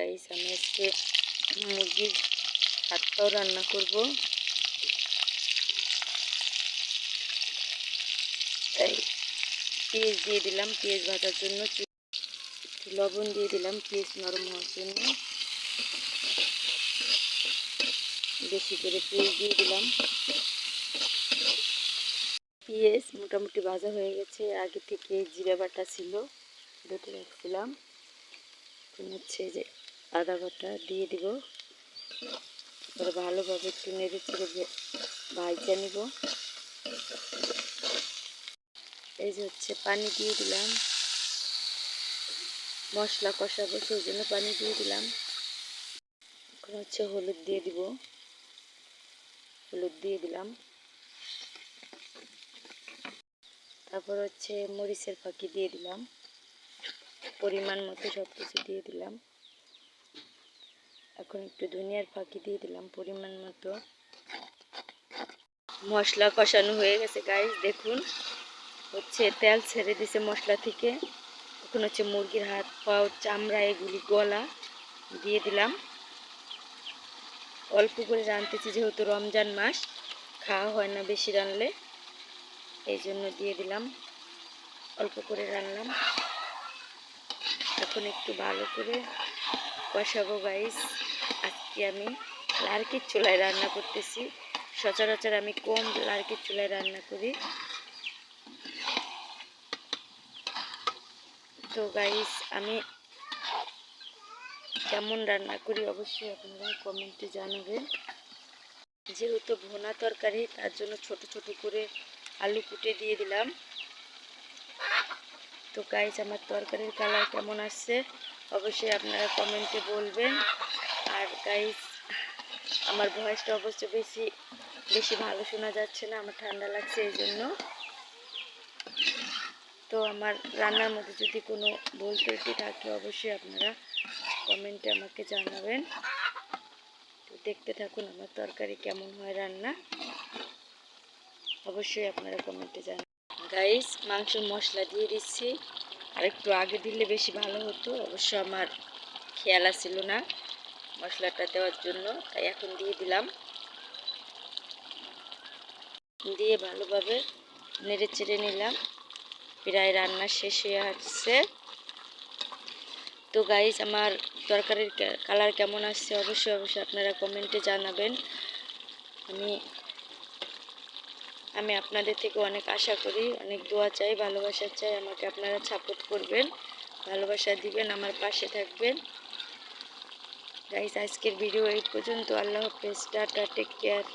Guys, আমি আজকে মুরগির হাত পাও রান্না করব। তাই পেঁয়াজ দিয়ে দিলাম, পেঁয়াজ ভাজার জন্য লবণ দিয়ে দিলাম পেঁয়াজ নরম হওয়ার জন্য। বেশি করে পেঁয়াজ দিয়ে দিলাম। পেঁয়াজ মোটামুটি ভাজা হয়ে গেছে। আগে থেকে জিরা বাটা ছিল, বেটে রাখছিলাম। হচ্ছে যে আদা বাটা দিয়ে দিব। তারপরে ভালোভাবে একটু নেড়ে চেড়ে ভাজা নিব। এই যে হচ্ছে পানি দিয়ে দিলাম, মশলা কষাবো সেই জন্য পানি দিয়ে দিলাম। এখন হচ্ছে হলুদ দিয়ে দিব, হলুদ দিয়ে দিলাম। তারপর হচ্ছে মরিচের ফাঁকি দিয়ে দিলাম, পরিমাণ মতো সব কিছু দিয়ে দিলাম। এখন একটু ধনিয়ার ফাঁকি দিয়ে দিলাম পরিমাণ মতো। মশলা কষানো হয়ে গেছে গাইস, দেখুন হচ্ছে তেল ছেড়ে দিছে মশলা থেকে। এখন হচ্ছে মুরগির হাত পাও চামড়া এগুলি গলা দিয়ে দিলাম। অল্প করে রাঁধতেছি, যেহেতু রমজান মাস, খাওয়া হয় না বেশি রানলে, এই জন্য দিয়ে দিলাম, অল্প করে রানলাম। এখন একটু ভালো করে কষাবো গাইস। আজকে আমি লার্কির চুলায় রান্না করতেছি। সচরাচর আমি কম লার্কির চুলায় রান্না করি। তো গাইস, আমি কেমন রান্না করি অবশ্যই আপনারা কমেন্টে জানাবেন। যেহেতু ভুনা তরকারি, তার জন্য ছোট ছোট করে আলু কুটে দিয়ে দিলাম। তো গাইস, আমার তরকারির কালার কেমন আসছে অবশ্যই আপনারা কমেন্টে বলবেন। আর গাইস, আমার ভয়েসটা অবশ্য বেশি ভালো শোনা যাচ্ছে না, আমার ঠান্ডা লাগছে এই জন্য। তো আমার রান্নার মধ্যে যদি কোনো ভুল ত্রুটি থাকে অবশ্যই আপনারা কমেন্টে আমাকে জানাবেন। তো দেখতে থাকুন আমার তরকারি কেমন হয় রান্না, অবশ্যই আপনারা কমেন্টে জানাবেন। গাইস, মাংসের মশলা দিয়ে দিচ্ছি। আর একটু আগে দিলে বেশি ভালো হতো, অবশ্য আমার খেয়াল ছিল না মশলাটা দেওয়ার জন্য, তাই এখন দিয়ে দিলাম। দিয়ে ভালোভাবে নেড়ে চেড়ে নিলাম। প্রায় রান্না শেষ হয়ে আসছে। তো গাইস, আমার তরকারির কালার কেমন আসছে অবশ্যই আপনারা কমেন্টে জানাবেন। আমি আপনাদের থেকে অনেক আশা করি, অনেক দোয়া চাই, ভালোবাসা চাই। আমাকে আপনারা সাপোর্ট করবেন, ভালোবাসা দিবেন, আমার পাশে থাকবেন। গাইস, আজকের ভিডিও এই পর্যন্ত। আল্লাহ হাফেজ, টাটা, টেক কেয়ার।